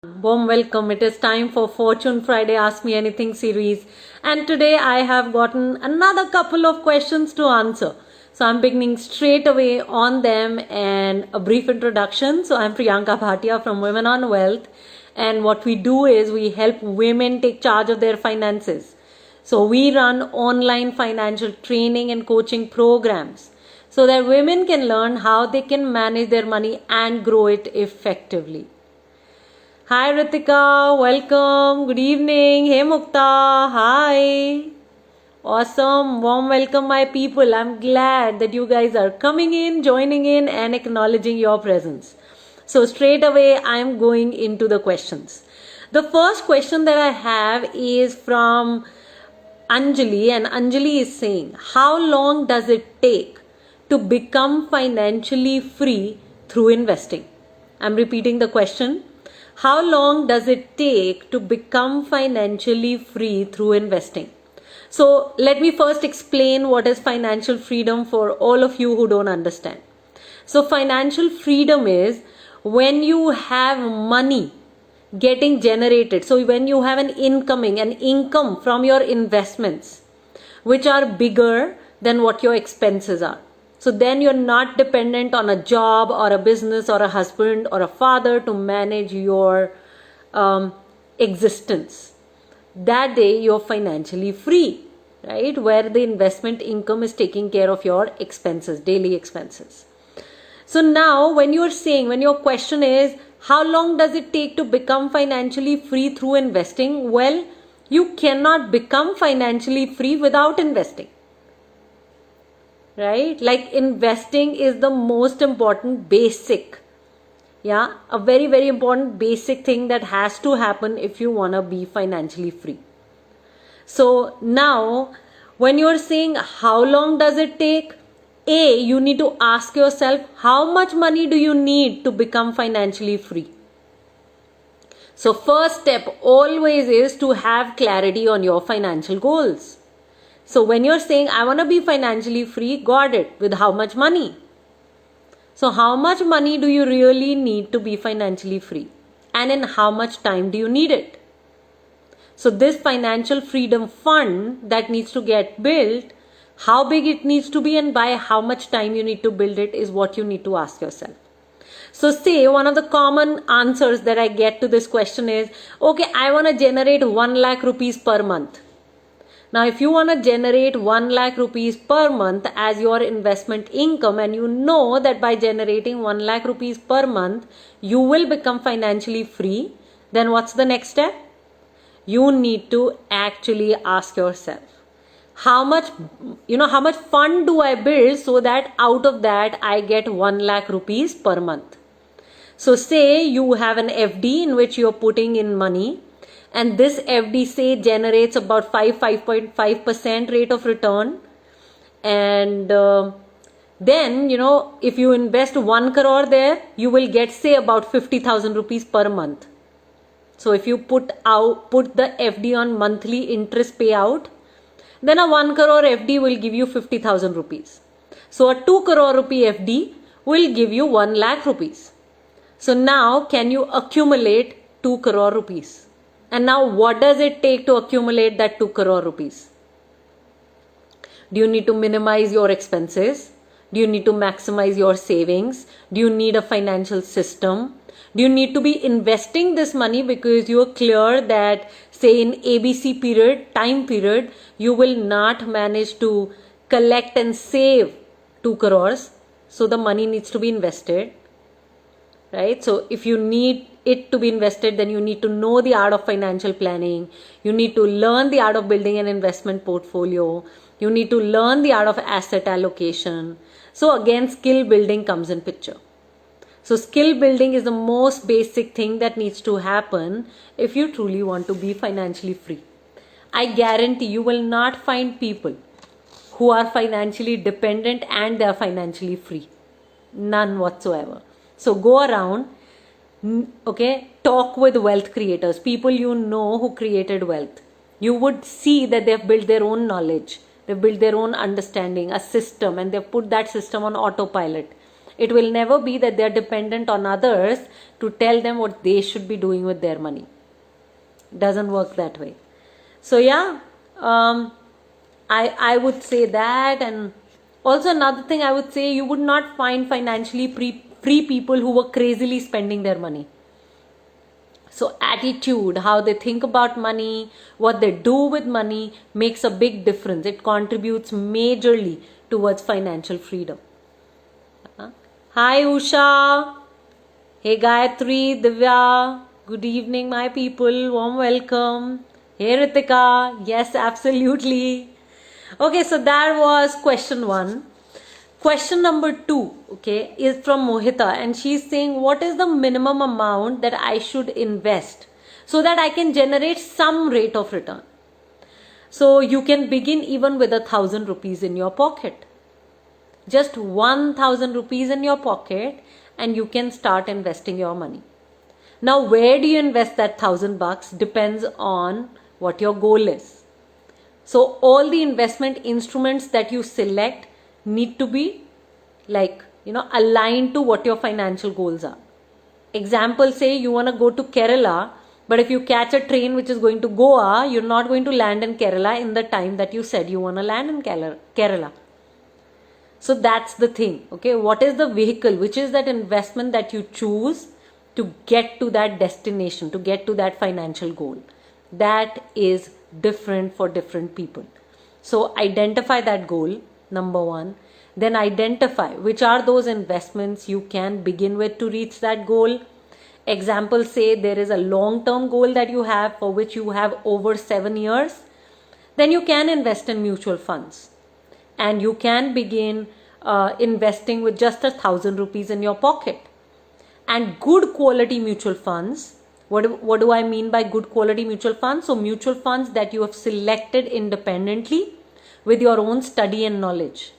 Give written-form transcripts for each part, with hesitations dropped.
Warm welcome. It is time for Fortune Friday Ask Me Anything series. And today I have gotten another couple of questions to answer. So I'm beginning straight away on them and a brief introduction. So I'm Priyanka Bhatia from Women on Wealth. And what we do is we help women take charge of their finances. So we run online financial training and coaching programs so that women can learn how they can manage their money and grow it effectively. Hi Ritika, welcome, good evening. Hey Mukta, hi. Awesome, warm welcome my people. I'm glad that you guys are coming in, joining in and acknowledging your presence. So straight away I'm going into the questions. The first question that I have is from Anjali, and Anjali is saying, how long does it take to become financially free through investing? I'm repeating the question. How long does it take to become financially free through investing? So let me first explain what is financial freedom for all of you who don't understand. So financial freedom is when you have money getting generated. So when you have an income from your investments, which are bigger than what your expenses are. So then you're not dependent on a job or a business or a husband or a father to manage your existence. That day you're financially free, right? Where the investment income is taking care of your expenses, daily expenses. So now when your question is, how long does it take to become financially free through investing? Well, you cannot become financially free without investing. Right? Like investing is the most important basic. Yeah, a very, very important basic thing that has to happen if you want to be financially free. So now, when you're saying how long does it take? You need to ask yourself, how much money do you need to become financially free? So first step always is to have clarity on your financial goals. So when you're saying, I want to be financially free, got it, with how much money? So how much money do you really need to be financially free? And in how much time do you need it? So this financial freedom fund that needs to get built, how big it needs to be and by how much time you need to build it is what you need to ask yourself. So say one of the common answers that I get to this question is, okay, I want to generate 1 lakh rupees per month. Now, if you want to generate 1 lakh rupees per month as your investment income, and you know that by generating 1 lakh rupees per month, you will become financially free, then what's the next step? You need to actually ask yourself, how much fund do I build so that out of that I get 1 lakh rupees per month? So say you have an FD in which you're putting in money, and this FD say generates about 5.5% rate of return, and then if you invest 1 crore there, you will get say about 50,000 rupees per month. So if you put the FD on monthly interest payout, then a 1 crore FD will give you 50,000 rupees. So a 2 crore rupee FD will give you 1 lakh rupees. So now can you accumulate 2 crore rupees? And now what does it take to accumulate that 2 crore rupees? Do you need to minimize your expenses? Do you need to maximize your savings? Do you need a financial system? Do you need to be investing this money because you are clear that say in ABC time period, you will not manage to collect and save 2 crores. So the money needs to be invested. Right? So if you need it to be invested, then you need to know the art of financial planning. You need to learn the art of building an investment portfolio. You need to learn the art of asset allocation. So again, skill building comes in picture. So skill building is the most basic thing that needs to happen if you truly want to be financially free. I guarantee you will not find people who are financially dependent and they are financially free. None whatsoever. So go around, talk with wealth creators, people you know who created wealth. You would see that they've built their own knowledge, they've built their own understanding, a system, and they've put that system on autopilot. It will never be that they're dependent on others to tell them what they should be doing with their money. Doesn't work that way. So yeah, I would say that. And also another thing I would say, you would not find financially free people who were crazily spending their money. So attitude, how they think about money, what they do with money makes a big difference. It contributes majorly towards financial freedom. Hi Usha. Hey Gayatri, Divya. Good evening my people. Warm welcome. Hey Ritika. Yes, absolutely. Okay, so that was question 1. Question number 2, okay, is from Mohita, and she's saying, what is the minimum amount that I should invest so that I can generate some rate of return? So you can begin even with 1,000 rupees in your pocket. Just 1,000 rupees in your pocket and you can start investing your money. Now, where do you invest that $1,000 depends on what your goal is. So all the investment instruments that you select need to be aligned to what your financial goals are. Example, say you want to go to Kerala, but if you catch a train which is going to Goa, you're not going to land in Kerala in the time that you said you want to land in Kerala. So that's the thing, okay? What is the vehicle? Which is that investment that you choose to get to that destination, to get to that financial goal? That is different for different people. So identify that goal, number 1. Then identify which are those investments you can begin with to reach that goal. Example, say there is a long-term goal that you have for which you have over 7 years. Then you can invest in mutual funds. And you can begin investing with just 1,000 rupees in your pocket. And good quality mutual funds. What do I mean by good quality mutual funds? So mutual funds that you have selected independently with your own study and knowledge.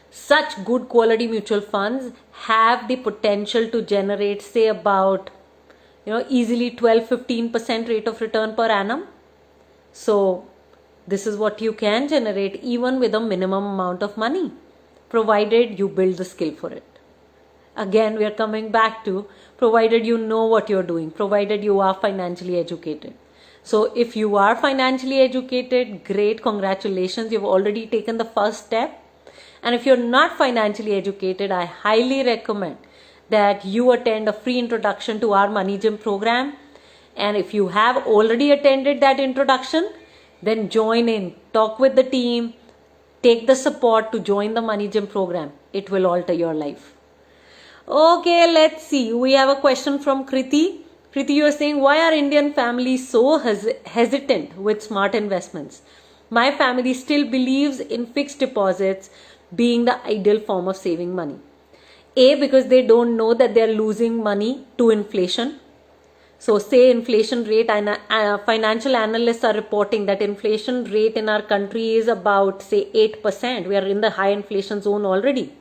Such good quality mutual funds have the potential to generate, say, about easily 12-15% rate of return per annum. So this is what you can generate even with a minimum amount of money, provided you build the skill for it. Again, we are coming back to provided you know what you're doing, provided you are financially educated. So if you are financially educated, great, congratulations, you've already taken the first step. And if you're not financially educated, I highly recommend that you attend a free introduction to our Money Gym program. And if you have already attended that introduction, then join in, talk with the team, take the support to join the Money Gym program. It will alter your life. Okay, let's see. We have a question from Kriti. Kriti, you are saying, why are Indian families so hesitant with smart investments? My family still believes in fixed deposits being the ideal form of saving money. A, because they don't know that they are losing money to inflation. So say inflation rate, and financial analysts are reporting that inflation rate in our country is about, say, 8%. We are in the high inflation zone already.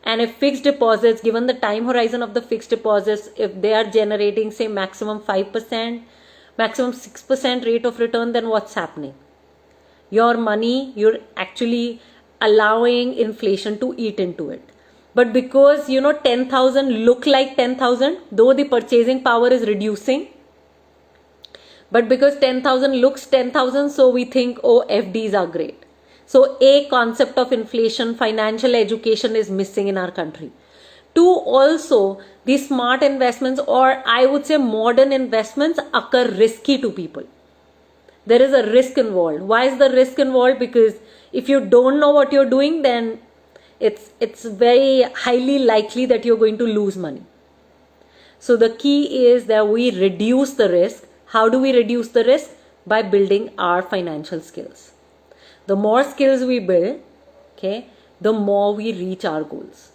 And if fixed deposits, given the time horizon of the fixed deposits, if they are generating, say, maximum 5%, maximum 6% rate of return, then what's happening? Your money, you're actually allowing inflation to eat into it. But because 10,000 look like 10,000, though the purchasing power is reducing, but because 10,000 looks 10,000, so we think, oh, FDs are great. So a concept of inflation, financial education is missing in our country. 2, also the smart investments, or I would say modern investments, occur risky to people. There is a risk involved. Why is the risk involved? Because if you don't know what you're doing, then it's very highly likely that you're going to lose money. So the key is that we reduce the risk. How do we reduce the risk? By building our financial skills. The more skills we build, okay, the more we reach our goals.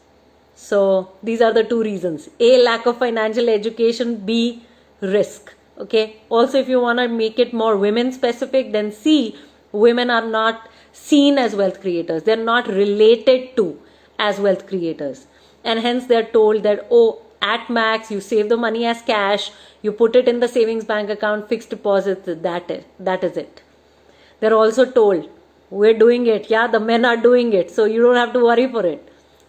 So these are the 2 reasons. A, lack of financial education. B, risk. Okay. Also, if you want to make it more women specific, then C, women are not seen as wealth creators. They're not related to as wealth creators. And hence they're told that, oh, at max, you save the money as cash, you put it in the savings bank account, fixed deposits, that is it. They're also told, we're doing it. Yeah, the men are doing it. So you don't have to worry for it.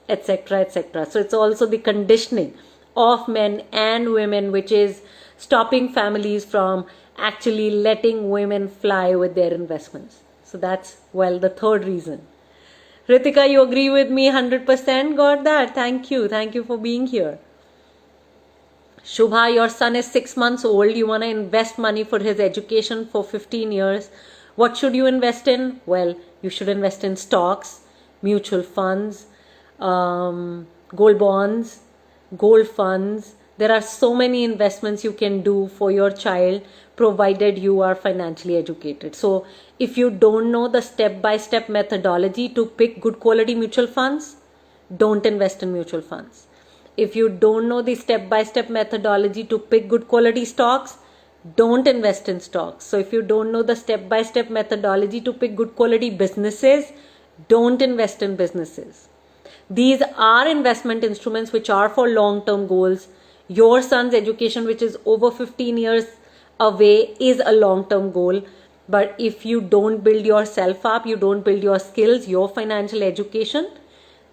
etc., etc. So it's also the conditioning of men and women which is stopping families from actually letting women fly with their investments. So that's, well, the third reason. Ritika, you agree with me 100%? Got that. Thank you. Thank you for being here. Shubha, your son is 6 months old. You want to invest money for his education for 15 years. What should you invest in? Well, you should invest in stocks, mutual funds, gold bonds, gold funds. There are so many investments you can do for your child provided you are financially educated. So if you don't know the step-by-step methodology to pick good quality mutual funds, don't invest in mutual funds. If you don't know the step-by-step methodology to pick good quality stocks, don't invest in stocks. So if you don't know the step-by-step methodology to pick good quality businesses, don't invest in businesses. These are investment instruments which are for long-term goals. Your son's education, which is over 15 years away, is a long-term goal. But if you don't build yourself up, you don't build your skills, your financial education,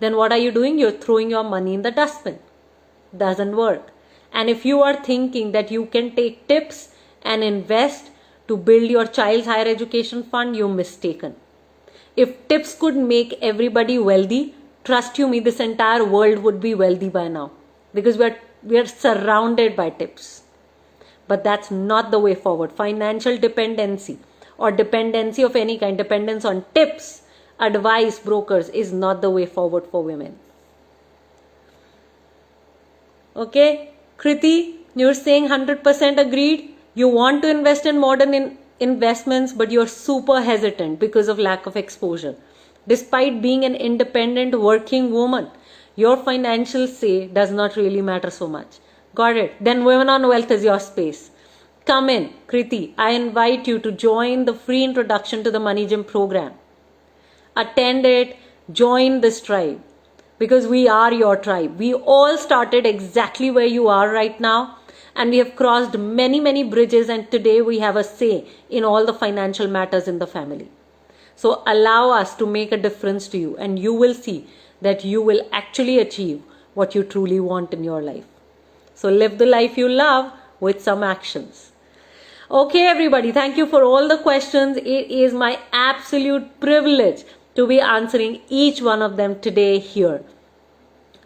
then what are you doing? You're throwing your money in the dustbin. Doesn't work. And if you are thinking that you can take tips and invest to build your child's higher education fund, you're mistaken. If tips could make everybody wealthy, trust you me, this entire world would be wealthy by now, because we are surrounded by tips. But that's not the way forward. Financial dependency or dependency of any kind, dependence on tips, advice, brokers, is not the way forward for women. Okay, Kriti, you're saying 100% agreed. You want to invest in modern investments, but you're super hesitant because of lack of exposure. Despite being an independent working woman, your financial say does not really matter so much. Got it? Then Women on Wealth is your space. Come in, Kriti. I invite you to join the free introduction to the Money Gym program. Attend it, join this tribe, because we are your tribe. We all started exactly where you are right now, and we have crossed many, many bridges, and today we have a say in all the financial matters in the family. So allow us to make a difference to you, and you will see that you will actually achieve what you truly want in your life. So live the life you love with some actions. Okay, everybody, thank you for all the questions. It is my absolute privilege to be answering each one of them today here.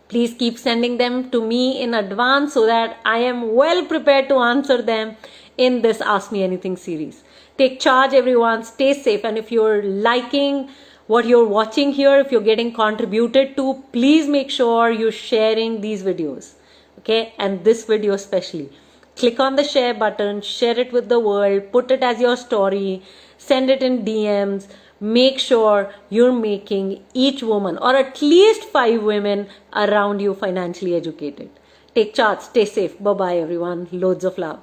Please keep sending them to me in advance so that I am well prepared to answer them in this Ask Me Anything series. Take charge, everyone. Stay safe. And if you're liking what you're watching here, if you're getting contributed to, please make sure you're sharing these videos. Okay? And this video especially. Click on the share button, share it with the world, put it as your story, send it in DMs. Make sure you're making each woman or at least 5 women around you financially educated. Take charge. Stay safe. Bye-bye, everyone. Loads of love.